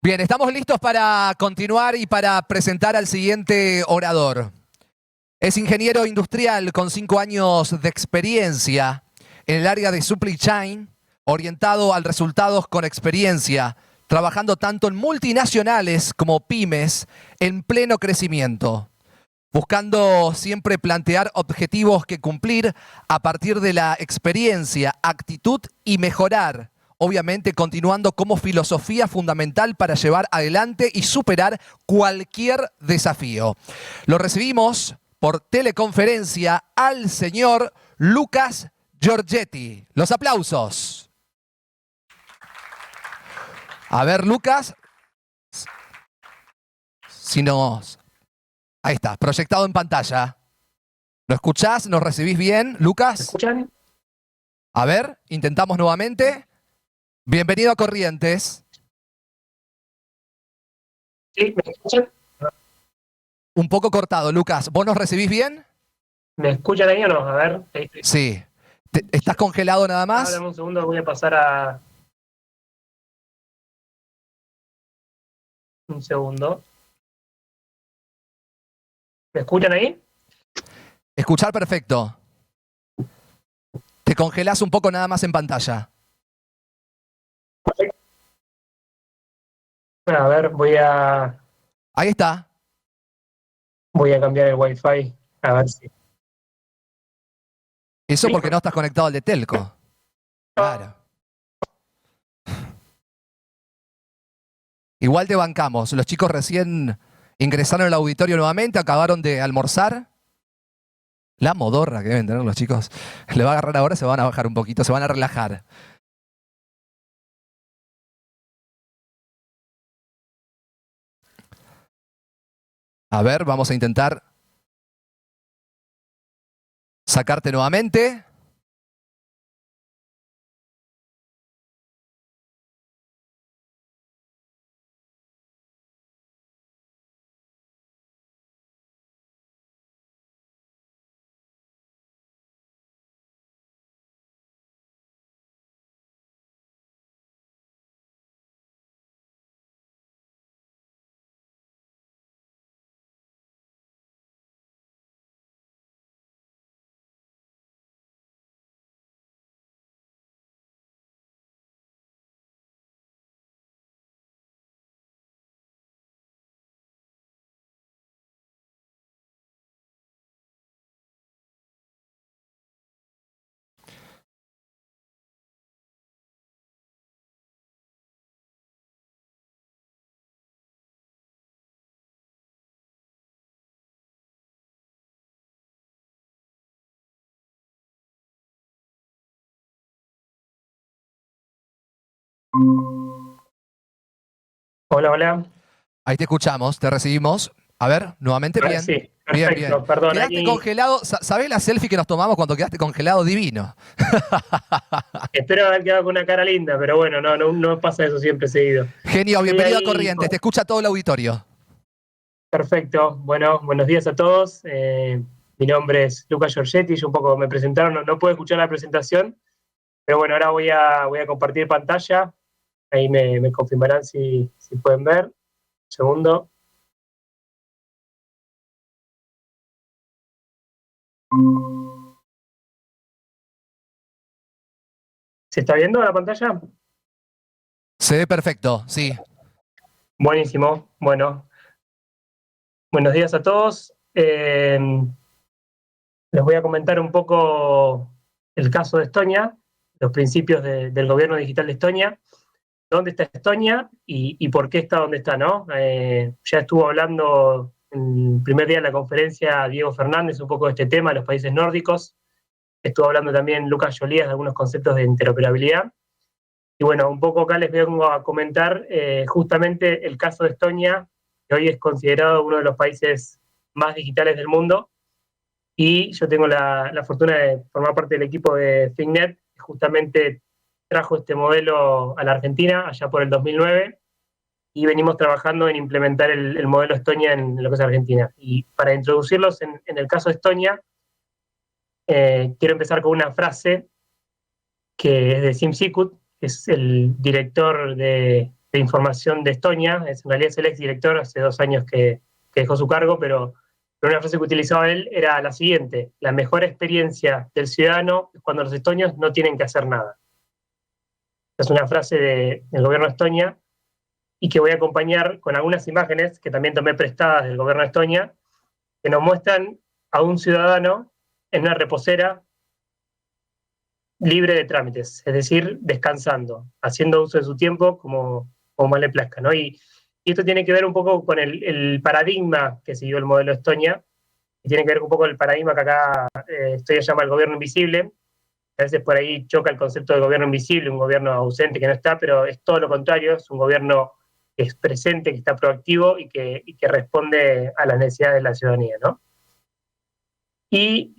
Bien, estamos listos para continuar y para presentar al siguiente orador. Es ingeniero industrial con 5 años de experiencia en el área de supply chain, orientado a resultados con experiencia, trabajando tanto en multinacionales como pymes en pleno crecimiento, buscando siempre plantear objetivos que cumplir a partir de la experiencia, actitud y mejorar. Obviamente continuando como filosofía fundamental para llevar adelante y superar cualquier desafío. Lo recibimos por teleconferencia al señor Lucas Giorgetti. Los aplausos. A ver, Lucas, si nos... Ahí está, proyectado en pantalla. ¿Lo escuchás? ¿Nos recibís bien, Lucas? ¿Me escuchan? A ver, intentamos nuevamente. Bienvenido a Corrientes. ¿Sí? ¿Me escuchan? Un poco cortado, Lucas. ¿Vos nos recibís bien? ¿Me escuchan ahí o no? A ver. Ahí estoy. Sí. ¿Estás congelado nada más? Dame un segundo, voy a pasar a... Un segundo. ¿Me escuchan ahí? Escuchar perfecto. Te congelás un poco nada más en pantalla. A ver, voy a Ahí está. cambiar el Wi-Fi. A ver si... Eso porque no estás conectado al de Telco. Claro. Igual te bancamos. Los chicos recién ingresaron al auditorio nuevamente, acabaron de almorzar. La modorra que deben tener los chicos. Le va a agarrar ahora, se van a bajar un poquito, se van a relajar. A ver, vamos a intentar sacarte nuevamente. Hola, hola. Ahí te escuchamos, te recibimos. A ver, nuevamente, Ahora bien. sí, Bien, perfecto. bien. Perdón, Quedaste ahí... congelado. ¿Sabés la selfie que nos tomamos cuando quedaste congelado? Divino. Espero haber quedado con una cara linda, pero bueno, no pasa eso siempre seguido. Genio, Estoy bienvenido a ahí... Corrientes. Te escucha todo el auditorio. Perfecto. Bueno, buenos días a todos. Mi nombre es Lucas Giorgetti. Yo un poco me presentaron, no puedo escuchar la presentación, pero bueno, ahora voy a compartir pantalla. Ahí me confirmarán si pueden ver. Segundo. ¿Se está viendo la pantalla? Se ve perfecto, sí. Buenísimo. Bueno, buenos días a todos. Les voy a comentar un poco el caso de Estonia, los principios del gobierno digital de Estonia, dónde está Estonia y por qué está donde está, ¿no? Ya estuvo hablando en el primer día de la conferencia Diego Fernández un poco de este tema, los países nórdicos. Estuvo hablando también Lucas Jolías de algunos conceptos de interoperabilidad. Y bueno, un poco acá les vengo a comentar justamente el caso de Estonia, que hoy es considerado uno de los países más digitales del mundo. Y yo tengo la fortuna de formar parte del equipo de ThinkNet, que justamente trajo este modelo a la Argentina allá por el 2009 y venimos trabajando en implementar el modelo Estonia en lo que es Argentina. Y para introducirlos en el caso de Estonia, quiero empezar con una frase que es de Sim Sikut, que es el director de información de Estonia, en realidad es el exdirector, hace 2 años que dejó su cargo, pero una frase que utilizaba él era la siguiente: la mejor experiencia del ciudadano es cuando los estonios no tienen que hacer nada. Es una frase del gobierno de Estonia y que voy a acompañar con algunas imágenes que también tomé prestadas del gobierno de Estonia, que nos muestran a un ciudadano en una reposera libre de trámites, es decir, descansando, haciendo uso de su tiempo como más le plazca, ¿no? Y esto tiene que ver un poco con el paradigma que siguió el modelo Estonia, y tiene que ver un poco con el paradigma que acá Estonia llama el gobierno invisible. A veces por ahí choca el concepto de gobierno invisible, un gobierno ausente que no está, pero es todo lo contrario, es un gobierno que es presente, que está proactivo y que responde a las necesidades de la ciudadanía, ¿no? Y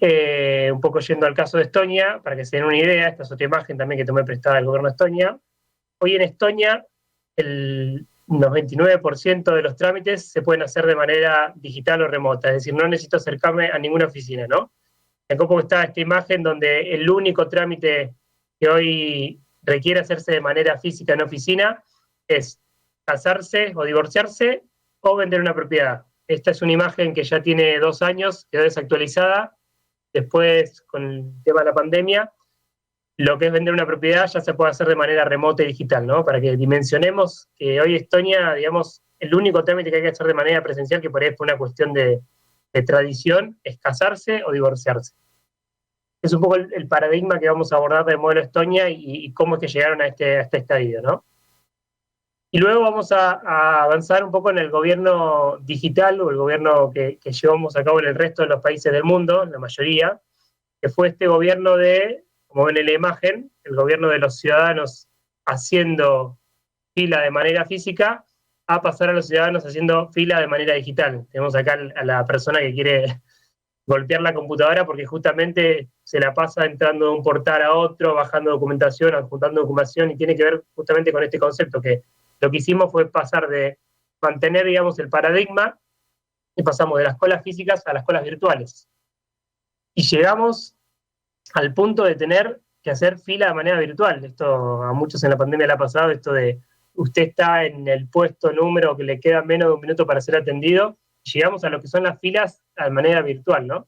un poco yendo al caso de Estonia, para que se den una idea, esta es otra imagen también que tomé prestada del gobierno de Estonia. Hoy en Estonia el 99% de los trámites se pueden hacer de manera digital o remota, es decir, no necesito acercarme a ninguna oficina, ¿no? En cómo está esta imagen donde el único trámite que hoy requiere hacerse de manera física en oficina es casarse o divorciarse o vender una propiedad. Esta es una imagen que ya tiene 2 años, quedó desactualizada. Después, con el tema de la pandemia, lo que es vender una propiedad ya se puede hacer de manera remota y digital, ¿no? Para que dimensionemos que hoy Estonia, digamos, el único trámite que hay que hacer de manera presencial, que por ahí es una cuestión de tradición, es casarse o divorciarse. Es un poco el paradigma que vamos a abordar del modelo Estonia y cómo es que llegaron a este estadio, ¿no? Y luego vamos a avanzar un poco en el gobierno digital o el gobierno que llevamos a cabo en el resto de los países del mundo, la mayoría, que fue este gobierno de, como ven en la imagen, el gobierno de los ciudadanos haciendo fila de manera física a pasar a los ciudadanos haciendo fila de manera digital. Tenemos acá a la persona que quiere golpear la computadora porque justamente se la pasa entrando de un portal a otro, bajando documentación, adjuntando documentación, y tiene que ver justamente con este concepto, que lo que hicimos fue pasar de mantener, digamos, el paradigma y pasamos de las colas físicas a las colas virtuales. Y llegamos al punto de tener que hacer fila de manera virtual. Esto a muchos en la pandemia le ha pasado, esto de usted está en el puesto número que le queda menos de 1 minuto para ser atendido, y llegamos a lo que son las filas de manera virtual, ¿no?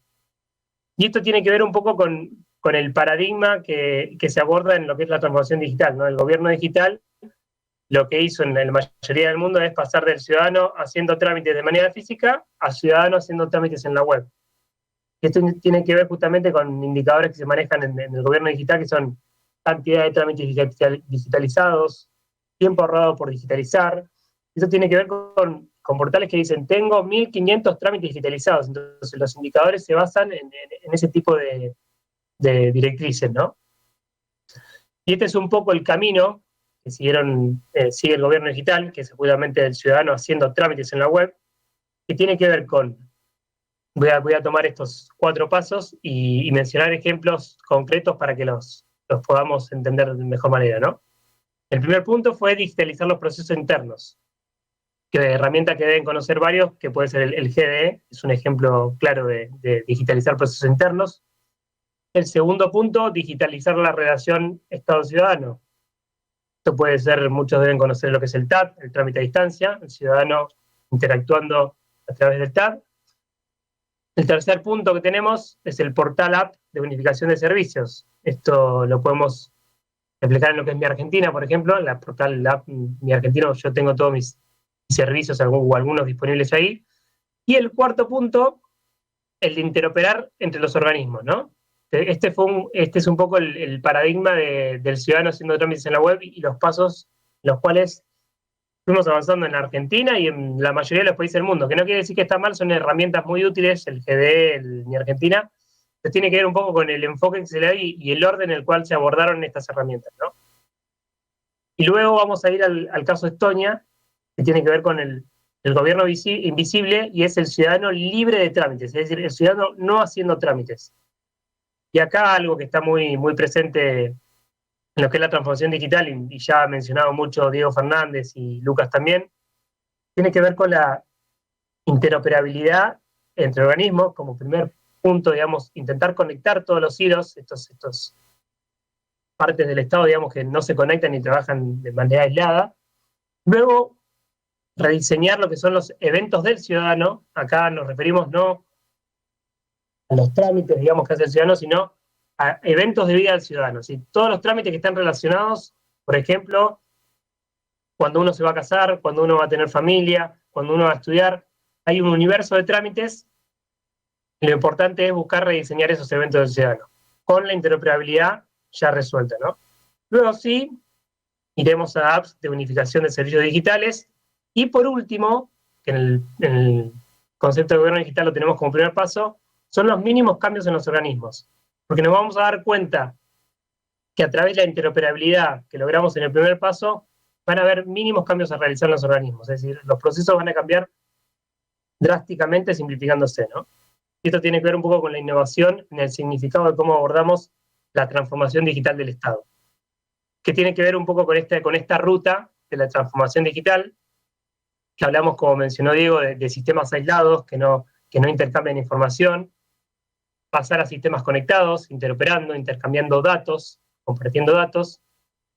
Y esto tiene que ver un poco con el paradigma que se aborda en lo que es la transformación digital, ¿no? El gobierno digital lo que hizo en la mayoría del mundo es pasar del ciudadano haciendo trámites de manera física a ciudadano haciendo trámites en la web. Esto tiene que ver justamente con indicadores que se manejan en el gobierno digital, que son cantidad de trámites digitalizados, tiempo ahorrado por digitalizar. Eso tiene que ver con portales que dicen, tengo 1.500 trámites digitalizados. Entonces los indicadores se basan en ese tipo de directrices, ¿no? Y este es un poco el camino que sigue el gobierno digital, que es seguramente el ciudadano haciendo trámites en la web, que tiene que ver con, voy a tomar estos 4 pasos y mencionar ejemplos concretos para que los podamos entender de mejor manera, ¿no? El primer punto fue digitalizar los procesos internos, que herramienta que deben conocer varios, que puede ser el GDE, es un ejemplo claro de digitalizar procesos internos. El segundo punto, digitalizar la relación Estado-ciudadano. Esto puede ser, muchos deben conocer lo que es el TAD, el trámite a distancia, el ciudadano interactuando a través del TAD. El tercer punto que tenemos es el portal app de unificación de servicios. Esto lo podemos explicar en lo que es Mi Argentina, por ejemplo. En la portal app Mi Argentina yo tengo todos mis servicios o algunos disponibles ahí. Y el cuarto punto, el de interoperar entre los organismos, ¿no? Este es un poco el paradigma del ciudadano haciendo trámites en la web y los pasos los cuales fuimos avanzando en la Argentina y en la mayoría de los países del mundo, que no quiere decir que está mal, son herramientas muy útiles, el GDE, Mi Argentina, pero tiene que ver un poco con el enfoque que se le da y el orden en el cual se abordaron estas herramientas, ¿no? Y luego vamos a ir al caso de Estonia, que tiene que ver con el gobierno invisible, y es el ciudadano libre de trámites, es decir, el ciudadano no haciendo trámites. Y acá algo que está muy, muy presente en lo que es la transformación digital, y ya ha mencionado mucho Diego Fernández y Lucas también, tiene que ver con la interoperabilidad entre organismos, como primer punto, digamos, intentar conectar todos los hilos, estos partes del Estado, digamos, que no se conectan y trabajan de manera aislada. Luego, rediseñar lo que son los eventos del ciudadano. Acá nos referimos no a los trámites, digamos, que hace el ciudadano, sino a eventos de vida del ciudadano. ¿Sí? Todos los trámites que están relacionados, por ejemplo, cuando uno se va a casar, cuando uno va a tener familia, cuando uno va a estudiar, hay un universo de trámites. Lo importante es buscar rediseñar esos eventos del ciudadano, con la interoperabilidad ya resuelta, ¿no? Luego sí, iremos a apps de unificación de servicios digitales. Y por último, que en el concepto de gobierno digital lo tenemos como primer paso, son los mínimos cambios en los organismos. Porque nos vamos a dar cuenta que a través de la interoperabilidad que logramos en el primer paso, van a haber mínimos cambios a realizar en los organismos. Es decir, los procesos van a cambiar drásticamente simplificándose, ¿no? Y esto tiene que ver un poco con la innovación en el significado de cómo abordamos la transformación digital del Estado, que tiene que ver un poco con esta ruta de la transformación digital, que hablamos, como mencionó Diego, de sistemas aislados que no intercambian información, pasar a sistemas conectados, interoperando, intercambiando datos, compartiendo datos,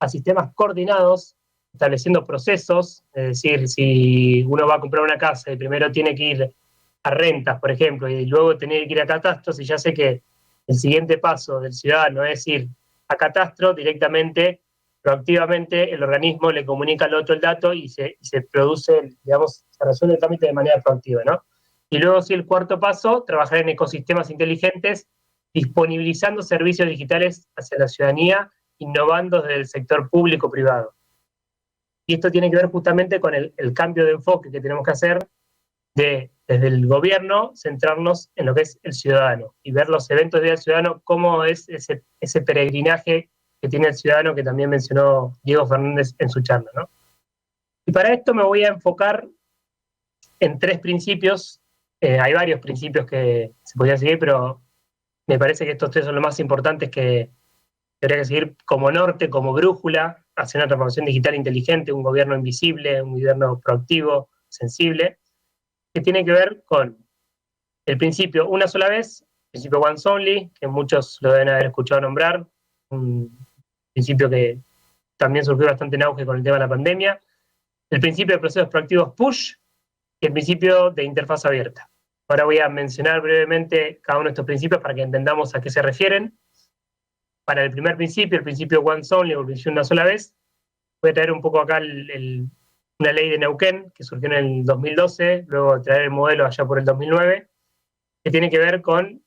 a sistemas coordinados, estableciendo procesos. Es decir, si uno va a comprar una casa y primero tiene que ir a rentas, por ejemplo, y luego tener que ir a catastros, y ya sé que el siguiente paso del ciudadano es ir a catastro directamente, proactivamente el organismo le comunica al otro el dato y se produce, digamos, se resuelve el trámite de manera proactiva, ¿no? Y luego, sí, el cuarto paso, trabajar en ecosistemas inteligentes, disponibilizando servicios digitales hacia la ciudadanía, innovando desde el sector público-privado. Y esto tiene que ver justamente con el cambio de enfoque que tenemos que hacer desde el gobierno, centrarnos en lo que es el ciudadano y ver los eventos del ciudadano, cómo es ese peregrinaje que tiene el ciudadano, que también mencionó Diego Fernández en su charla, ¿no? Y para esto me voy a enfocar en 3 principios. Hay varios principios que se podrían seguir, pero me parece que estos 3 son los más importantes que habría que seguir como norte, como brújula, hacia una transformación digital inteligente, un gobierno invisible, un gobierno proactivo, sensible, que tiene que ver con el principio una sola vez, el principio once only, que muchos lo deben haber escuchado nombrar, un principio que también surgió bastante en auge con el tema de la pandemia, el principio de procesos proactivos push y el principio de interfaz abierta. Ahora voy a mencionar brevemente cada uno de estos principios para que entendamos a qué se refieren. Para el primer principio, el principio once only, o el principio una sola vez, voy a traer un poco acá una ley de Neuquén que surgió en el 2012, luego traer el modelo allá por el 2009, que tiene que ver con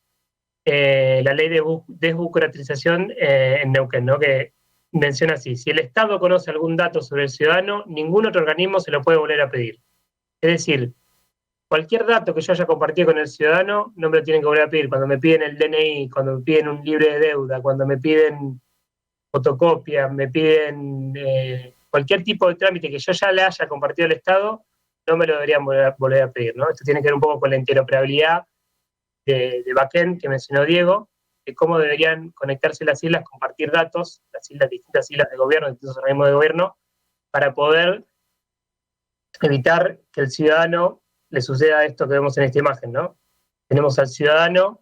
la ley de desburocratización en Neuquén, ¿no? Que menciona así: si el Estado conoce algún dato sobre el ciudadano, ningún otro organismo se lo puede volver a pedir. Es decir, cualquier dato que yo haya compartido con el ciudadano, no me lo tienen que volver a pedir. Cuando me piden el DNI, cuando me piden un libre de deuda, cuando me piden fotocopia, me piden cualquier tipo de trámite que yo ya le haya compartido al Estado, no me lo deberían volver a pedir, ¿no? Esto tiene que ver un poco con la interoperabilidad de backend que mencionó Diego, de cómo deberían conectarse las islas, compartir datos, distintas islas de gobierno, distintos organismos de gobierno, para poder evitar que al ciudadano le suceda esto que vemos en esta imagen, ¿no? Tenemos al ciudadano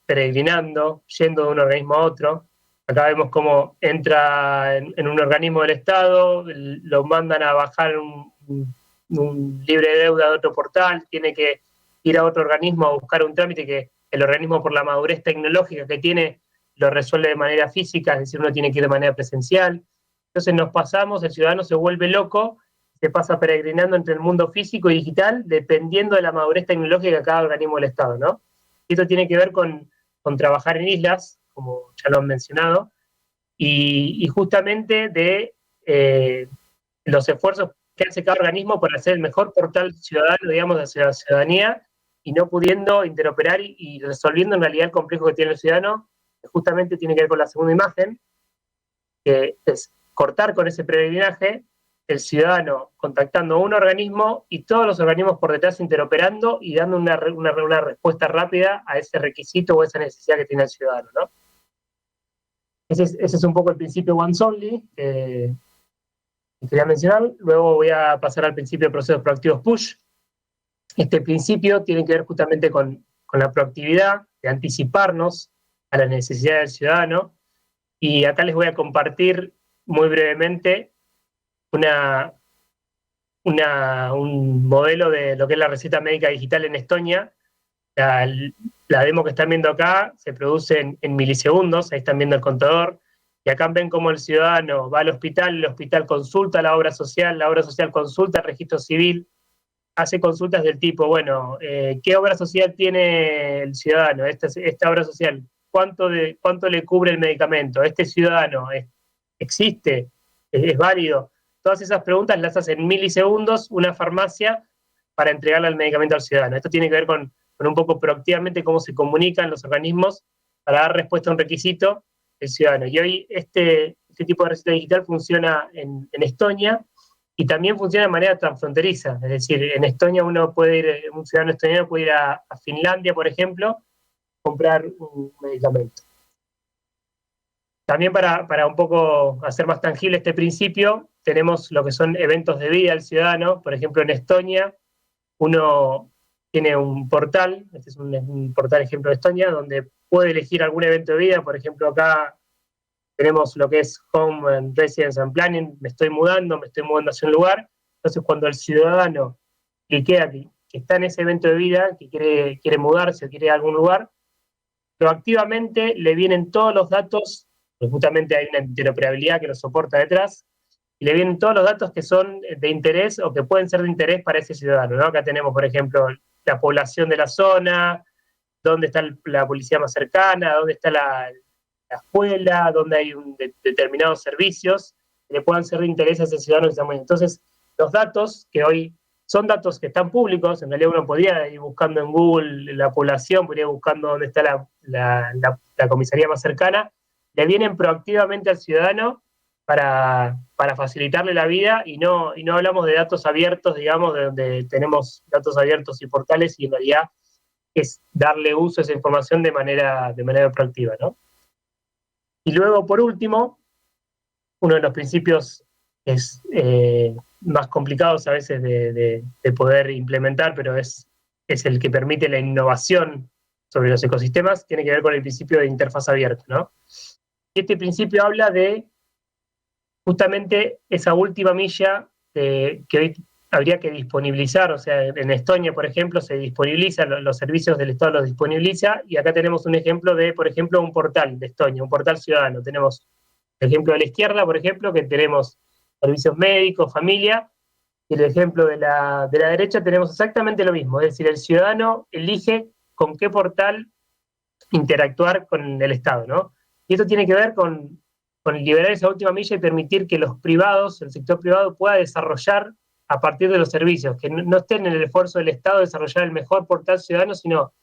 peregrinando, yendo de un organismo a otro. Acá vemos cómo entra en un organismo del Estado, lo mandan a bajar un libre de deuda de otro portal, tiene que ir a otro organismo a buscar un trámite que el organismo, por la madurez tecnológica que tiene, lo resuelve de manera física, es decir, uno tiene que ir de manera presencial. Entonces nos pasamos, el ciudadano se vuelve loco, se pasa peregrinando entre el mundo físico y digital, dependiendo de la madurez tecnológica de cada organismo del Estado, ¿no? Y esto tiene que ver con trabajar en islas, como ya lo han mencionado, y justamente de los esfuerzos que hace cada organismo para hacer el mejor portal ciudadano, digamos, hacia la ciudadanía, y no pudiendo interoperar y resolviendo en realidad el complejo que tiene el ciudadano, que justamente tiene que ver con la segunda imagen, que es cortar con ese peregrinaje, el ciudadano contactando a un organismo y todos los organismos por detrás interoperando y dando una respuesta rápida a ese requisito o esa necesidad que tiene el ciudadano, ¿no? Ese es un poco el principio once only que quería mencionar. Luego voy a pasar al principio de procesos proactivos push. Este principio tiene que ver justamente con la proactividad, de anticiparnos a la necesidad del ciudadano. Y acá les voy a compartir muy brevemente un modelo de lo que es la receta médica digital en Estonia. La demo que están viendo acá se produce en milisegundos, ahí están viendo el contador, y acá ven cómo el ciudadano va al hospital, el hospital consulta la obra social consulta el registro civil, hace consultas del tipo, bueno, ¿qué obra social tiene el ciudadano? Esta obra social, ¿cuánto le cubre el medicamento? ¿Este ciudadano existe? ¿Es válido? Todas esas preguntas las hace en milisegundos una farmacia para entregarle el medicamento al ciudadano. Esto tiene que ver con un poco proactivamente cómo se comunican los organismos para dar respuesta a un requisito del ciudadano. Y hoy este tipo de receta digital funciona en Estonia, y también funciona de manera transfronteriza. Es decir, en Estonia un ciudadano estoniano puede ir a Finlandia, por ejemplo, comprar un medicamento. También para un poco hacer más tangible este principio, tenemos lo que son eventos de vida del ciudadano. Por ejemplo, en Estonia, uno tiene un portal, este es un portal ejemplo de Estonia, donde puede elegir algún evento de vida. Por ejemplo, acá tenemos lo que es Home and Residence and Planning, me estoy mudando hacia un lugar. Entonces, cuando el ciudadano cliquea que está en ese evento de vida, que quiere mudarse o quiere ir a algún lugar, proactivamente le vienen todos los datos, porque justamente hay una interoperabilidad que lo soporta detrás, y le vienen todos los datos que son de interés o que pueden ser de interés para ese ciudadano, ¿no? Acá tenemos, por ejemplo, la población de la zona, dónde está la policía más cercana, dónde está la escuela, donde hay determinados servicios que le puedan ser de interés a ese ciudadano que estamos. Entonces, los datos, que hoy son datos que están públicos, en realidad uno podría ir buscando en Google la población, podría ir buscando dónde está la comisaría más cercana, le vienen proactivamente al ciudadano para facilitarle la vida, y no hablamos de datos abiertos, digamos, de donde tenemos datos abiertos y portales, y en realidad es darle uso a esa información de manera proactiva, ¿no? Y luego, por último, uno de los principios es más complicados a veces de poder implementar, pero es el que permite la innovación sobre los ecosistemas, tiene que ver con el principio de interfaz abierta, ¿no? Este principio habla de justamente esa última milla que hoy habría que disponibilizar. O sea, en Estonia, por ejemplo, se disponibilizan los servicios del Estado, los disponibiliza, y acá tenemos un ejemplo de, por ejemplo, un portal de Estonia, un portal ciudadano. Tenemos el ejemplo de la izquierda, por ejemplo, que tenemos servicios médicos, familia, y el ejemplo de la derecha tenemos exactamente lo mismo. Es decir, el ciudadano elige con qué portal interactuar con el Estado, ¿no? Y esto tiene que ver con liberar esa última milla y permitir que los privados, el sector privado, pueda desarrollar a partir de los servicios, que no estén en el esfuerzo del Estado de desarrollar el mejor portal ciudadano, sino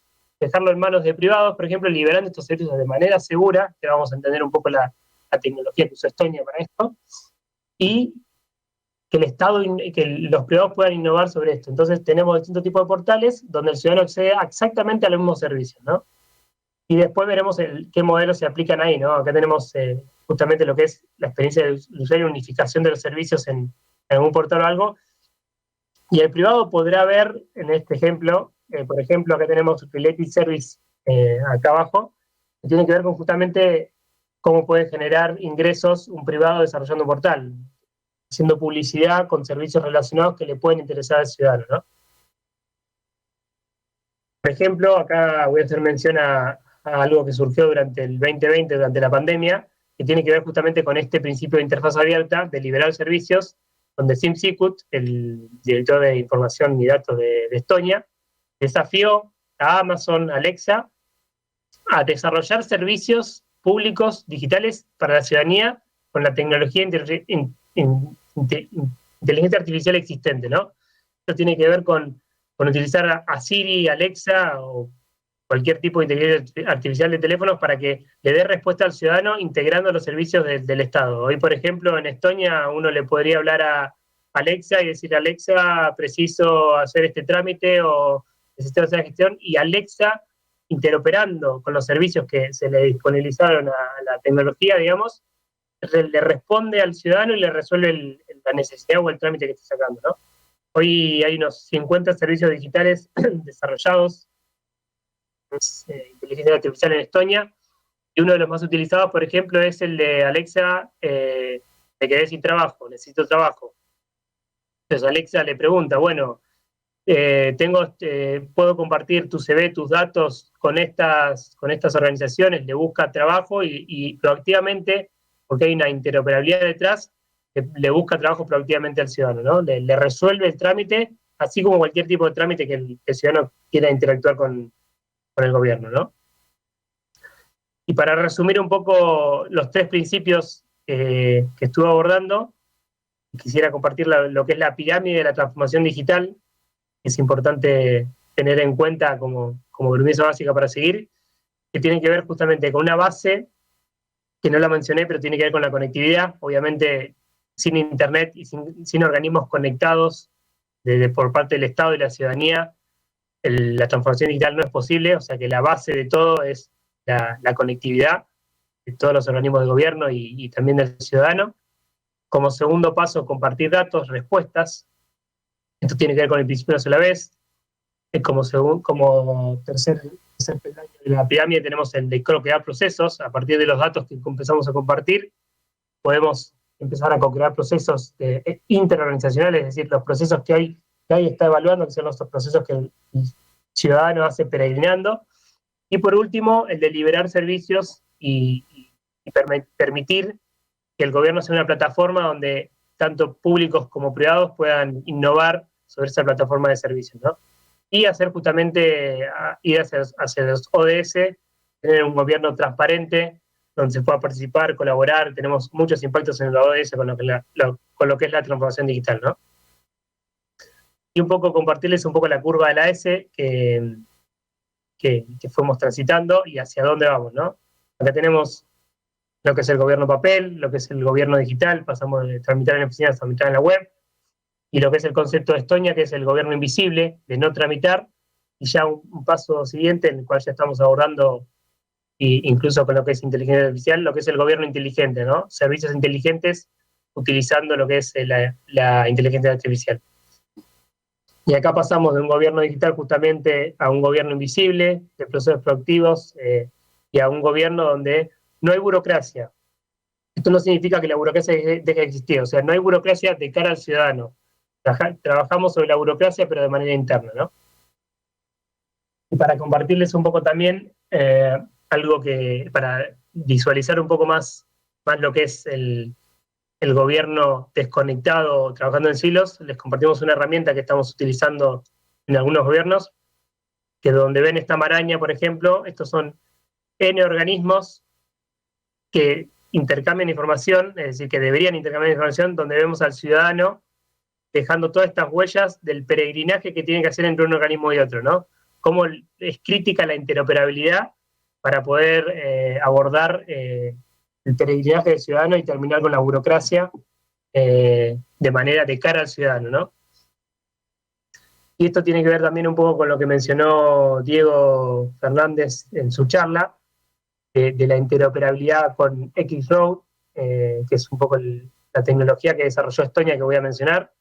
dejarlo en manos de privados, por ejemplo, liberando estos servicios de manera segura, que vamos a entender un poco la tecnología que usa Estonia para esto, y que el Estado, que los privados puedan innovar sobre esto. Entonces tenemos distintos tipos de portales donde el ciudadano accede exactamente a los mismos servicios, ¿no? Y después veremos qué modelos se aplican ahí, ¿no? Acá tenemos justamente lo que es la experiencia del usuario, unificación de los servicios en algún portal o algo. Y el privado podrá ver, en este ejemplo, por ejemplo, acá tenemos Related Service acá abajo, que tiene que ver con justamente cómo puede generar ingresos un privado desarrollando un portal, haciendo publicidad con servicios relacionados que le pueden interesar al ciudadano, ¿no? Por ejemplo, acá voy a hacer mención a algo que surgió durante el 2020, durante la pandemia, que tiene que ver justamente con este principio de interfaz abierta, de liberar servicios, donde Siim Sikkut, el director de información y datos de Estonia, desafió a Amazon Alexa a desarrollar servicios públicos digitales para la ciudadanía con la tecnología inteligencia artificial existente, ¿no? Esto tiene que ver con utilizar a Siri, Alexa o cualquier tipo de inteligencia artificial de teléfonos para que le dé respuesta al ciudadano integrando los servicios del Estado. Hoy, por ejemplo, en Estonia uno le podría hablar a Alexa y decir: Alexa, preciso hacer este trámite o necesito hacer la gestión, y Alexa, interoperando con los servicios que se le disponibilizaron a la tecnología, digamos, le responde al ciudadano y le resuelve la necesidad o el trámite que está sacando, ¿no? Hoy hay unos 50 servicios digitales desarrollados, inteligencia artificial en Estonia, y uno de los más utilizados, por ejemplo, es el de Alexa, me quedé sin trabajo, necesito trabajo. Entonces Alexa le pregunta, bueno, puedo compartir tu CV, tus datos con estas organizaciones, le busca trabajo y proactivamente, porque hay una interoperabilidad detrás, le busca trabajo proactivamente al ciudadano, ¿no? Le resuelve el trámite, así como cualquier tipo de trámite que el ciudadano quiera interactuar con el gobierno, ¿no? Y para resumir un poco los tres principios que estuve abordando, quisiera compartir lo que es la pirámide de la transformación digital, que es importante tener en cuenta como premisa básica para seguir, que tiene que ver justamente con una base, que no la mencioné, pero tiene que ver con la conectividad, obviamente sin Internet y sin organismos conectados por parte del Estado y la ciudadanía, la transformación digital no es posible, o sea que la base de todo es la conectividad de todos los organismos de gobierno y también del ciudadano. Como segundo paso, compartir datos, respuestas. Esto tiene que ver con el principio de una sola vez. Como tercer peldaño de la pirámide tenemos el de co-crear procesos. A partir de los datos que empezamos a compartir, podemos empezar a co-crear procesos interorganizacionales, es decir, los procesos que hay está evaluando, que son los procesos que el ciudadano hace peregrinando. Y por último, el de liberar servicios y permitir que el gobierno sea una plataforma donde tanto públicos como privados puedan innovar sobre esa plataforma de servicios, ¿no? Y hacer justamente, ir hacia los ODS, tener un gobierno transparente, donde se pueda participar, colaborar. Tenemos muchos impactos en el ODS con lo que es la transformación digital, ¿no? Y un poco compartirles un poco la curva de la S que fuimos transitando y hacia dónde vamos, ¿no? Acá tenemos lo que es el gobierno papel, lo que es el gobierno digital, pasamos de tramitar en oficinas a tramitar en la web, y lo que es el concepto de Estonia, que es el gobierno invisible, de no tramitar, y ya un paso siguiente, en el cual ya estamos abordando, incluso con lo que es inteligencia artificial, lo que es el gobierno inteligente, ¿no? Servicios inteligentes utilizando lo que es la inteligencia artificial. Y acá pasamos de un gobierno digital justamente a un gobierno invisible, de procesos proactivos, y a un gobierno donde no hay burocracia. Esto no significa que la burocracia deje de existir, o sea, no hay burocracia de cara al ciudadano. Trabajamos sobre la burocracia, pero de manera interna, ¿no? Y para compartirles un poco también algo para visualizar un poco más lo que es el gobierno desconectado, trabajando en silos, les compartimos una herramienta que estamos utilizando en algunos gobiernos, que donde ven esta maraña, por ejemplo, estos son N organismos que intercambian información, es decir, que deberían intercambiar información, donde vemos al ciudadano dejando todas estas huellas del peregrinaje que tiene que hacer entre un organismo y otro, ¿no? Cómo es crítica la interoperabilidad para poder abordar el peregrinaje del ciudadano y terminar con la burocracia de manera de cara al ciudadano, ¿no? Y esto tiene que ver también un poco con lo que mencionó Diego Fernández en su charla, de la interoperabilidad con X-Road, que es un poco la tecnología que desarrolló Estonia, que voy a mencionar,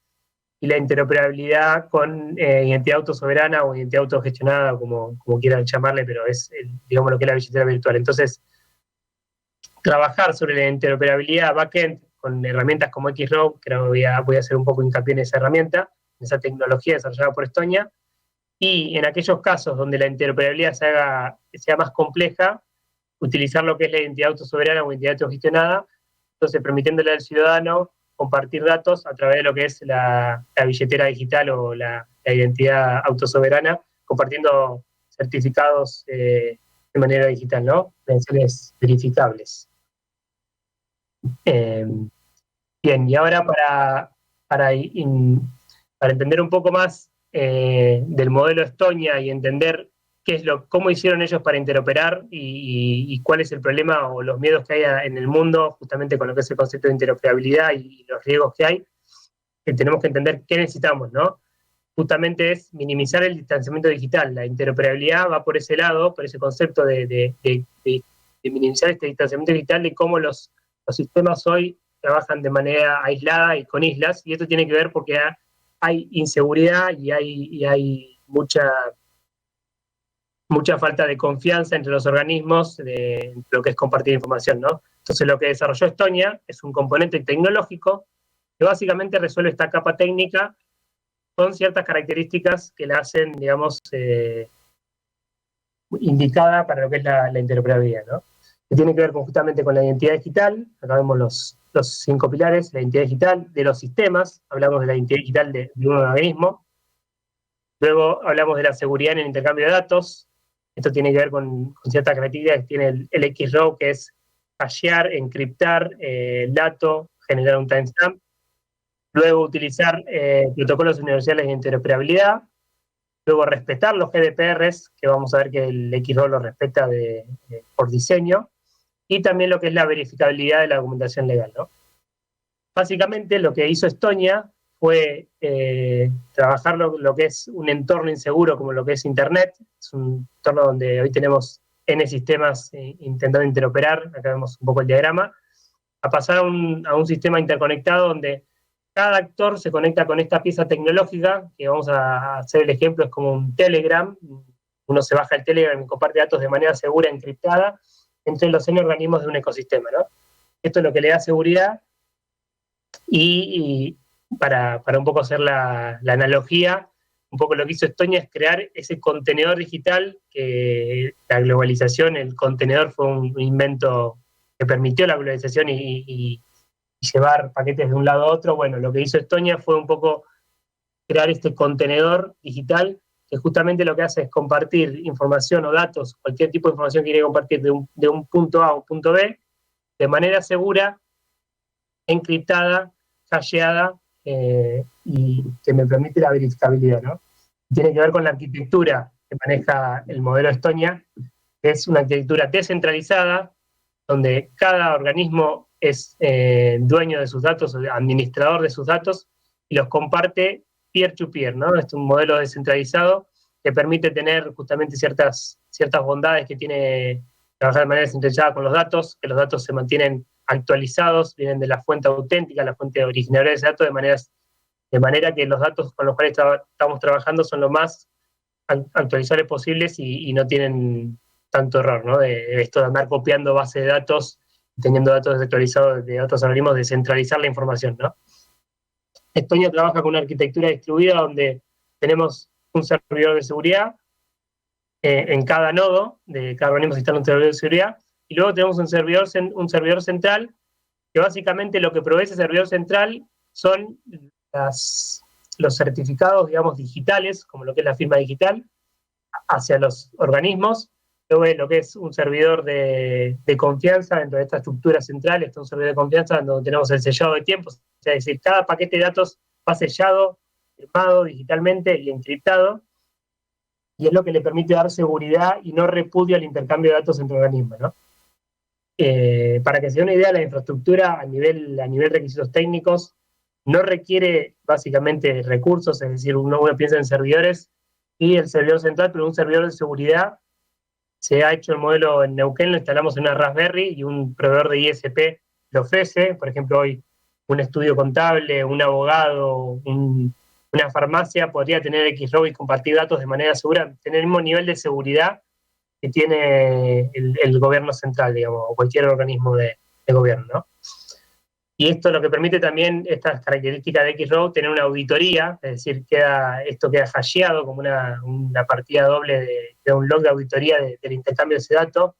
y la interoperabilidad con identidad autosoberana o identidad autogestionada, como quieran llamarle, pero es, digamos, lo que es la billetera virtual. Entonces, trabajar sobre la interoperabilidad backend con herramientas como X-Road, creo que voy a hacer un poco hincapié en esa herramienta, en esa tecnología desarrollada por Estonia, y en aquellos casos donde la interoperabilidad sea más compleja, utilizar lo que es la identidad autosoberana o identidad autogestionada, entonces permitiéndole al ciudadano compartir datos a través de lo que es la billetera digital o la identidad autosoberana, compartiendo certificados de manera digital, ¿no? Credenciales verificables. Bien, y ahora para entender un poco más del modelo Estonia y entender cómo hicieron ellos para interoperar y cuál es el problema o los miedos que hay en el mundo justamente con lo que es el concepto de interoperabilidad y los riesgos que hay, que tenemos que entender qué necesitamos, ¿no? Justamente es minimizar el distanciamiento digital. La interoperabilidad va por ese lado, por ese concepto de minimizar este distanciamiento digital y cómo los sistemas hoy trabajan de manera aislada y con islas, y esto tiene que ver porque hay inseguridad y hay mucha falta de confianza entre los organismos de lo que es compartir información, ¿no? Entonces lo que desarrolló Estonia es un componente tecnológico que básicamente resuelve esta capa técnica con ciertas características que la hacen, digamos, indicada para lo que es la interoperabilidad, ¿no? Que tiene que ver justamente con la identidad digital. Acá vemos los 5 pilares: la identidad digital de los sistemas, hablamos de la identidad digital de un organismo. Luego hablamos de la seguridad en el intercambio de datos. Esto tiene que ver con ciertas características que tiene el XROW, que es hashear, encriptar el dato, generar un timestamp. Luego utilizar protocolos universales de interoperabilidad. Luego respetar los GDPRs, que vamos a ver que el XROW lo respeta por diseño. Y también lo que es la verificabilidad de la documentación legal, ¿no? Básicamente lo que hizo Estonia fue trabajar lo que es un entorno inseguro como lo que es Internet. Es un entorno donde hoy tenemos N sistemas intentando interoperar, acá vemos un poco el diagrama, a pasar a un sistema interconectado donde cada actor se conecta con esta pieza tecnológica, que vamos a hacer el ejemplo, es como un Telegram. Uno se baja el Telegram y comparte datos de manera segura, encriptada, entre los N organismos de un ecosistema, ¿no? Esto es lo que le da seguridad. Y para un poco hacer la analogía, un poco lo que hizo Estonia es crear ese contenedor digital, que la globalización, el contenedor fue un invento que permitió la globalización y llevar paquetes de un lado a otro. Bueno, lo que hizo Estonia fue un poco crear este contenedor digital, que justamente lo que hace es compartir información o datos, cualquier tipo de información que quiere compartir de un punto A a un punto B, de manera segura, encriptada, hasheada, y que me permite la verificabilidad, ¿no? Tiene que ver con la arquitectura que maneja el modelo Estonia, que es una arquitectura descentralizada, donde cada organismo es dueño de sus datos, administrador de sus datos, y los comparte peer-to-peer, ¿no? Es un modelo descentralizado que permite tener justamente ciertas bondades que tiene trabajar de manera descentralizada con los datos, que los datos se mantienen actualizados, vienen de la fuente auténtica, la fuente originaria de ese dato, de manera que los datos con los cuales estamos trabajando son lo más actualizables posibles y no tienen tanto error, ¿no? De esto de andar copiando bases de datos, teniendo datos desactualizados de otros organismos, descentralizar la información, ¿no? Estonia trabaja con una arquitectura distribuida donde tenemos un servidor de seguridad en cada nodo, de cada organismo se instala un servidor de seguridad, y luego tenemos un servidor central, que básicamente lo que provee ese servidor central son los certificados, digamos, digitales, como lo que es la firma digital, hacia los organismos. Luego lo que es un servidor de confianza dentro de esta estructura central, está un servidor de confianza donde tenemos el sellado de tiempos, es decir, cada paquete de datos va sellado, firmado digitalmente y encriptado, y es lo que le permite dar seguridad y no repudio al intercambio de datos entre organismos, ¿no? Para que se dé una idea, la infraestructura a nivel requisitos técnicos no requiere básicamente recursos, es decir, uno piensa en servidores y el servidor central, pero un servidor de seguridad se ha hecho el modelo en Neuquén, lo instalamos en una Raspberry y un proveedor de ISP lo ofrece. Por ejemplo, hoy un estudio contable, un abogado, una farmacia podría tener XROW y compartir datos de manera segura, tener el mismo nivel de seguridad que tiene el gobierno central, digamos, o cualquier organismo de gobierno, ¿no? Y esto lo que permite también, estas características de XROW, tener una auditoría, es decir, esto queda hasheado como una partida doble de un log de auditoría del intercambio de ese dato,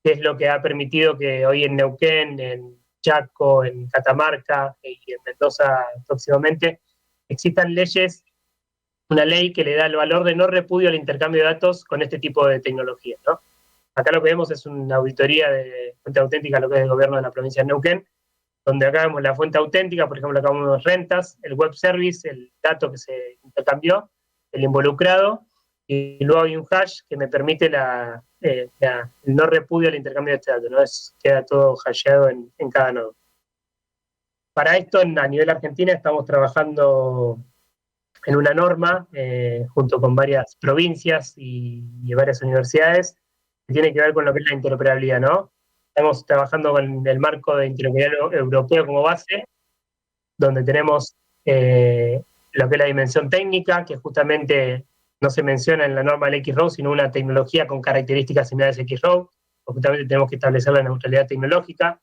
que es lo que ha permitido que hoy en Neuquén, en Chaco, en Catamarca y en Mendoza próximamente, existan leyes, una ley que le da el valor de no repudio al intercambio de datos con este tipo de tecnologías, ¿no? Acá lo que vemos es una auditoría de fuente auténtica, lo que es el gobierno de la provincia de Neuquén, donde acá vemos la fuente auténtica, por ejemplo, acá vemos rentas, el web service, el dato que se intercambió, el involucrado, y luego hay un hash que me permite el no repudio al intercambio de este dato, ¿no? Queda todo hasheado en cada nodo. Para esto, a nivel Argentina, estamos trabajando en una norma, junto con varias provincias y varias universidades, que tiene que ver con lo que es la interoperabilidad, ¿no? Estamos trabajando con el marco de interoperabilidad europeo como base, donde tenemos lo que es la dimensión técnica, que justamente no se menciona en la norma del XROW, sino una tecnología con características similares a XROW, justamente tenemos que establecer la neutralidad tecnológica.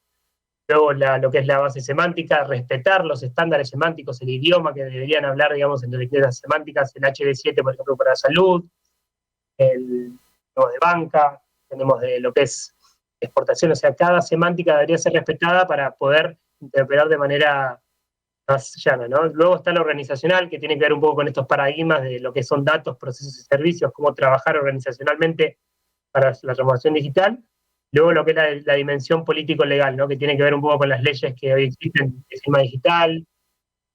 Luego lo que es la base semántica, respetar los estándares semánticos, el idioma que deberían hablar, digamos, en las semánticas, el HB7, por ejemplo, para salud, tenemos de banca, tenemos de lo que es exportación, o sea, cada semántica debería ser respetada para poder interpretar de manera más llana, ¿no? Luego está lo organizacional, que tiene que ver un poco con estos paradigmas de lo que son datos, procesos y servicios, cómo trabajar organizacionalmente para la transformación digital. Luego lo que es la dimensión político-legal, ¿no? Que tiene que ver un poco con las leyes que hoy existen de firma digital,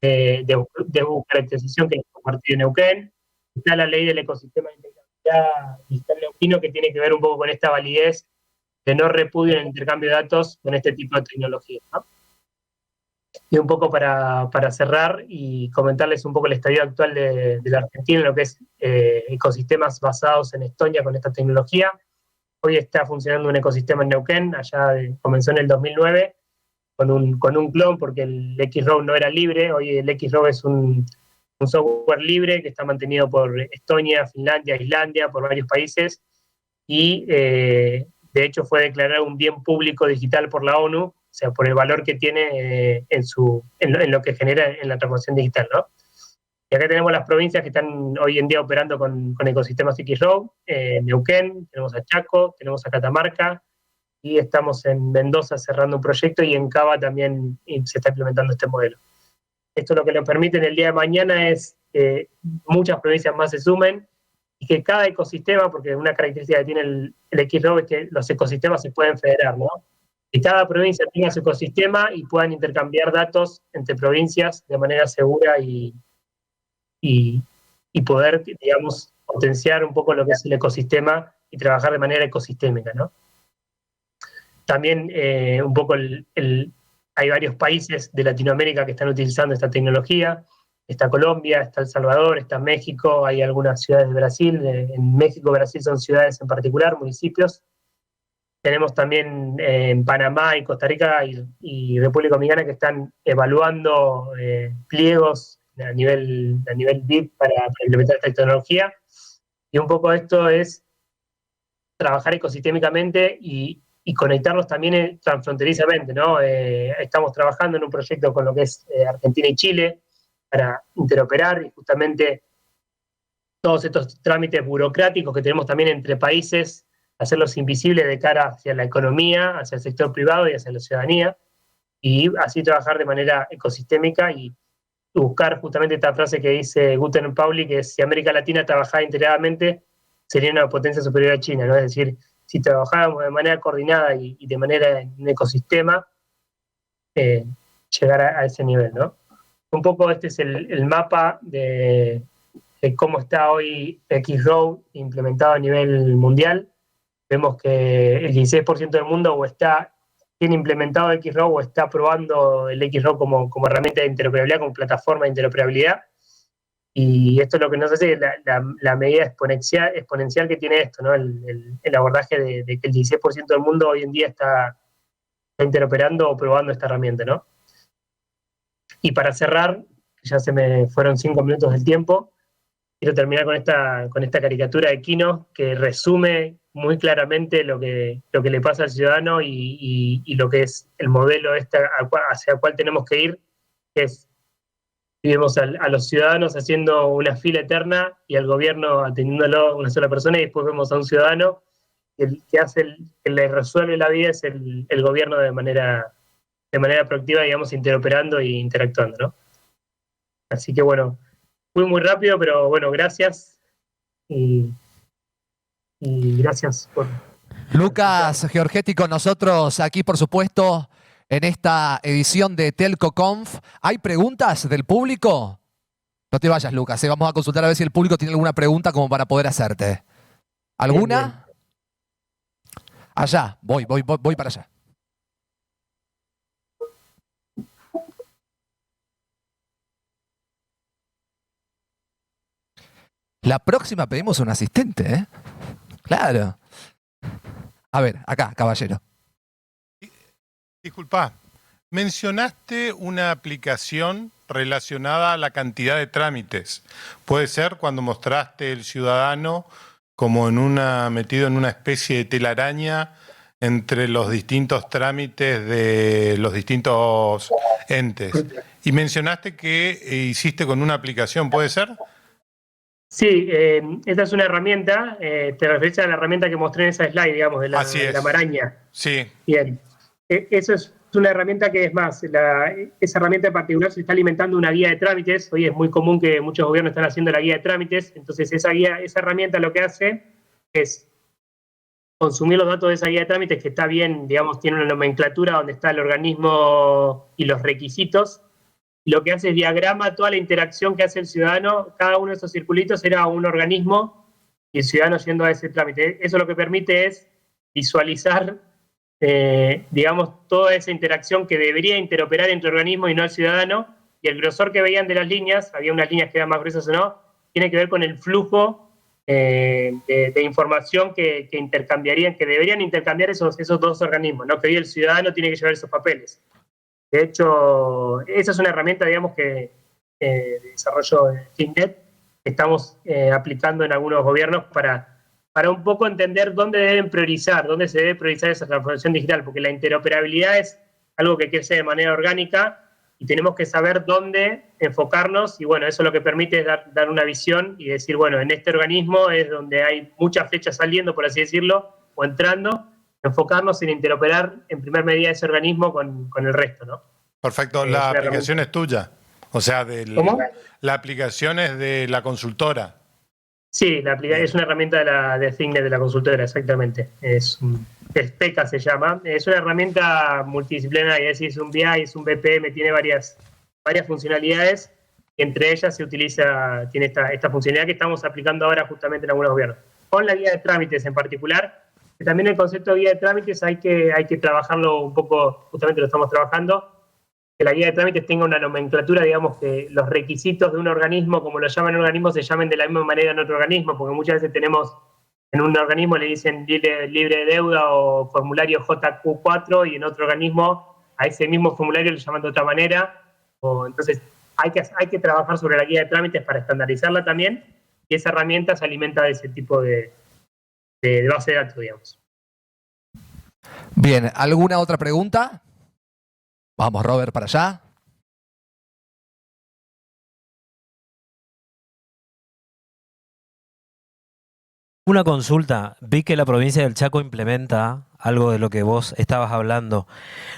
de burocratización que es compartido en Neuquén. Está la ley del ecosistema de integrabilidad digital neuquino, que tiene que ver un poco con esta validez de no repudio en el intercambio de datos con este tipo de tecnología, ¿no? Y un poco para cerrar y comentarles un poco el estadio actual de la Argentina, en lo que es ecosistemas basados en Estonia con esta tecnología. Hoy está funcionando un ecosistema en Neuquén, comenzó en el 2009, con un clon, porque el XROW no era libre. Hoy el XROW es un software libre que está mantenido por Estonia, Finlandia, Islandia, por varios países, y de hecho fue declarado un bien público digital por la ONU, o sea, por el valor que tiene en lo que genera en la transformación digital, ¿no? Y acá tenemos las provincias que están hoy en día operando con ecosistemas XROW, Neuquén, tenemos a Chaco, tenemos a Catamarca, y estamos en Mendoza cerrando un proyecto, y en Cava también se está implementando este modelo. Esto lo que nos permite en el día de mañana es que muchas provincias más se sumen y que cada ecosistema, porque una característica que tiene el XROW es que los ecosistemas se pueden federar, ¿no? Que cada provincia tenga su ecosistema y puedan intercambiar datos entre provincias de manera segura y poder, digamos, potenciar un poco lo que es el ecosistema y trabajar de manera ecosistémica, ¿no? También un poco hay varios países de Latinoamérica que están utilizando esta tecnología. Está Colombia, está El Salvador, está México, hay algunas ciudades de Brasil. En México, Brasil son ciudades en particular, municipios. Tenemos también en Panamá y Costa Rica y República Dominicana que están evaluando pliegos a nivel BIP para implementar esta tecnología. Y un poco esto es trabajar ecosistémicamente y conectarnos también transfronterizamente, ¿no? Estamos trabajando en un proyecto con lo que es Argentina y Chile para interoperar, y justamente todos estos trámites burocráticos que tenemos también entre países, hacerlos invisibles de cara hacia la economía, hacia el sector privado y hacia la ciudadanía, y así trabajar de manera ecosistémica y buscar justamente esta frase que dice Guten Pauli, que es: si América Latina trabajara integradamente, sería una potencia superior a China, ¿no? Es decir, si trabajáramos de manera coordinada y de manera en un ecosistema, llegar a ese nivel, ¿no? Un poco este es el mapa de cómo está hoy XROW implementado a nivel mundial. Vemos que el 16% del mundo tiene implementado XROW o está probando el XROW como herramienta de interoperabilidad, como plataforma de interoperabilidad. Y esto es lo que nos hace la medida exponencial que tiene esto, ¿no? El abordaje de que el 16% del mundo hoy en día está interoperando o probando esta herramienta, ¿no? Y para cerrar, ya se me fueron 5 minutos del tiempo, quiero terminar con esta caricatura de Kino que resume muy claramente lo que le pasa al ciudadano y lo que es el modelo hacia el cual tenemos que ir, que es: vivimos a los ciudadanos haciendo una fila eterna y al gobierno atendiéndolo una sola persona, y después vemos a un ciudadano que el que le resuelve la vida es el gobierno de manera proactiva, digamos, interoperando e interactuando, ¿no? Así que bueno, fui muy rápido, pero bueno, gracias y gracias por... Lucas Giorgetti con nosotros aquí, por supuesto, en esta edición de TelcoConf. ¿Hay preguntas del público? No te vayas, Lucas. Vamos a consultar a ver si el público tiene alguna pregunta como para poder hacerte. ¿Alguna? Bien. Allá, voy para allá. La próxima pedimos un asistente, ¿eh? Claro. A ver, acá, caballero. Disculpa, mencionaste una aplicación relacionada a la cantidad de trámites. Puede ser cuando mostraste el ciudadano como metido en una especie de telaraña entre los distintos trámites de los distintos entes. Y mencionaste que hiciste con una aplicación, ¿puede ser? Sí, esta es una herramienta, te refieres a la herramienta que mostré en esa slide, digamos, de Así es. la maraña. Sí. Bien. Eso es una herramienta que es más, esa herramienta en particular se está alimentando una guía de trámites. Hoy es muy común que muchos gobiernos están haciendo la guía de trámites, entonces esa herramienta lo que hace es consumir los datos de esa guía de trámites, que está bien, digamos, tiene una nomenclatura donde está el organismo y los requisitos. Lo que hace es diagrama toda la interacción que hace el ciudadano. Cada uno de esos circulitos era un organismo y el ciudadano yendo a ese trámite. Eso lo que permite es visualizar, digamos, toda esa interacción que debería interoperar entre organismos y no el ciudadano. Y el grosor que veían de las líneas, había unas líneas que eran más gruesas o no, tiene que ver con el flujo de información que intercambiarían, que deberían intercambiar esos dos organismos, ¿no? Que hoy el ciudadano tiene que llevar esos papeles. De hecho, esa es una herramienta, digamos, que de desarrollo de FinNet que estamos aplicando en algunos gobiernos para un poco entender dónde deben priorizar, dónde se debe priorizar esa transformación digital, porque la interoperabilidad es algo que crece de manera orgánica y tenemos que saber dónde enfocarnos, y bueno, eso lo que permite es dar una visión y decir, bueno, en este organismo es donde hay muchas flechas saliendo, por así decirlo, o entrando, enfocarnos en interoperar en primer medida ese organismo con el resto, ¿no? Perfecto, la aplicación es tuya, o sea, ¿Cómo? La aplicación es de la consultora. Sí, es una herramienta de FinNet, de la consultora, exactamente. Es PECA se llama. Es una herramienta multidisciplinaria, es decir, es un BI, es un BPM, tiene varias funcionalidades. Entre ellas tiene esta funcionalidad que estamos aplicando ahora justamente en algunos gobiernos. Con la guía de trámites en particular, que también el concepto de guía de trámites hay que trabajarlo un poco, justamente lo estamos trabajando, que la guía de trámites tenga una nomenclatura, digamos, que los requisitos de un organismo, como lo llaman en un organismo, se llamen de la misma manera en otro organismo, porque muchas veces tenemos, en un organismo le dicen libre de deuda o formulario JQ4, y en otro organismo a ese mismo formulario lo llaman de otra manera. Entonces hay que trabajar sobre la guía de trámites para estandarizarla también, y esa herramienta se alimenta de ese tipo de base de datos, digamos. Bien, ¿alguna otra pregunta? Vamos, Robert, para allá. Una consulta. Vi que la provincia del Chaco implementa algo de lo que vos estabas hablando.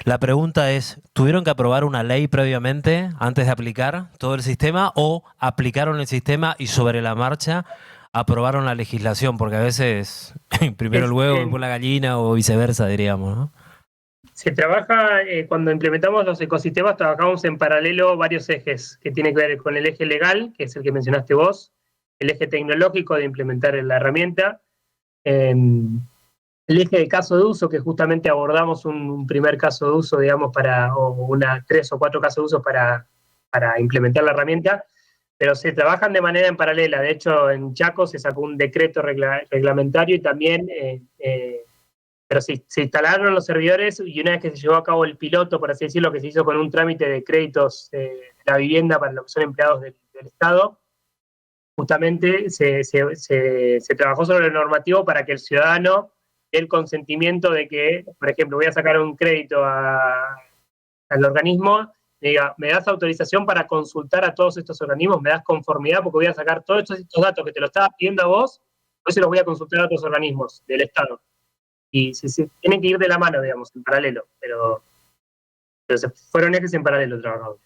La pregunta es, ¿tuvieron que aprobar una ley previamente antes de aplicar todo el sistema o aplicaron el sistema y sobre la marcha aprobaron la legislación? Porque a veces primero el huevo, después la gallina o viceversa, diríamos, ¿no? Se trabaja, cuando implementamos los ecosistemas, trabajamos en paralelo varios ejes que tienen que ver con el eje legal, que es el que mencionaste vos, el eje tecnológico de implementar la herramienta, el eje de caso de uso, que justamente abordamos un primer caso de uso, digamos, o 3 o 4 casos de uso para implementar la herramienta, pero se trabajan de manera en paralela. De hecho, en Chaco se sacó un decreto reglamentario y también... pero se instalaron los servidores, y una vez que se llevó a cabo el piloto, por así decirlo, que se hizo con un trámite de créditos de la vivienda para los que son empleados del Estado, justamente se trabajó sobre lo normativo para que el ciudadano dé el consentimiento de que, por ejemplo, voy a sacar un crédito al organismo, diga, ¿me das autorización para consultar a todos estos organismos? ¿Me das conformidad? Porque voy a sacar todos estos datos que te lo estaba pidiendo a vos, hoy se los voy a consultar a otros organismos del Estado. Y se tienen que ir de la mano, digamos, en paralelo, pero fueron ejes en paralelo trabajados.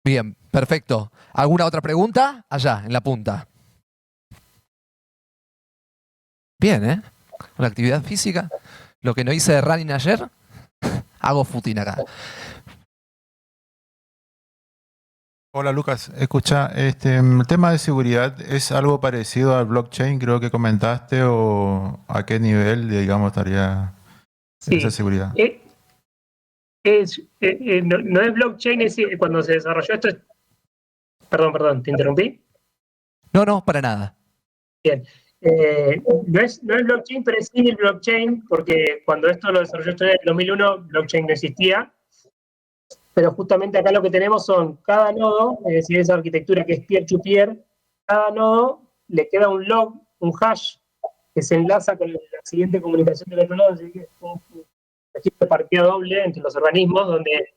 Bien, perfecto. ¿Alguna otra pregunta? Allá, en la punta. Bien, ¿eh? Con la actividad física. Lo que no hice de running ayer, hago footing acá. Hola Lucas, escucha, el tema de seguridad es algo parecido al blockchain, creo que comentaste, o a qué nivel, digamos, estaría esa seguridad. No es blockchain, cuando se desarrolló esto. Perdón, ¿te interrumpí? No, para nada. Bien. No es blockchain, pero es el blockchain, porque cuando esto lo desarrolló en el 2001, blockchain no existía. Pero justamente acá lo que tenemos son cada nodo, es decir, esa arquitectura que es peer-to-peer, cada nodo le queda un log, un hash, que que se enlaza con la siguiente comunicación del otro nodo, así que es un registro de partida doble entre los organismos, donde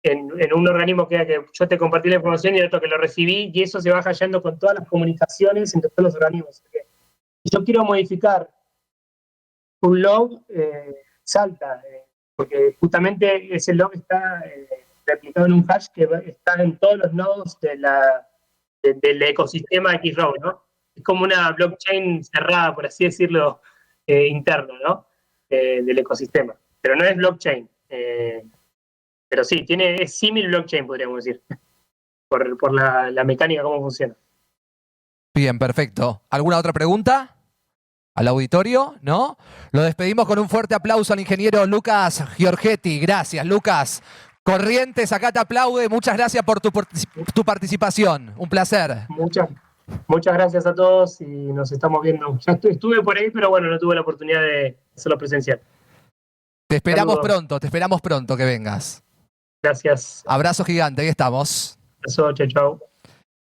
en un organismo queda que yo te compartí la información y el otro que lo recibí, y eso se va hallando con todas las comunicaciones entre todos los organismos. Si yo quiero modificar un log, salta, porque justamente ese log está replicado en un hash que está en todos los nodos del ecosistema XRow, ¿no? Es como una blockchain cerrada, por así decirlo, interna, ¿no? Del ecosistema. Pero no es blockchain. Pero sí, es símil blockchain, podríamos decir, por la mecánica, cómo funciona. Bien, perfecto. ¿Alguna otra pregunta? ¿Al auditorio? ¿No? Lo despedimos con un fuerte aplauso al ingeniero Lucas Giorgetti. Gracias, Lucas. Corrientes, acá te aplaude. Muchas gracias por tu participación. Un placer. Muchas gracias a todos y nos estamos viendo. Ya estuve por ahí, pero bueno, no tuve la oportunidad de hacerlo presencial. Te esperamos pronto que vengas. Gracias. Abrazo gigante, ahí estamos. Abrazo, chao, chao.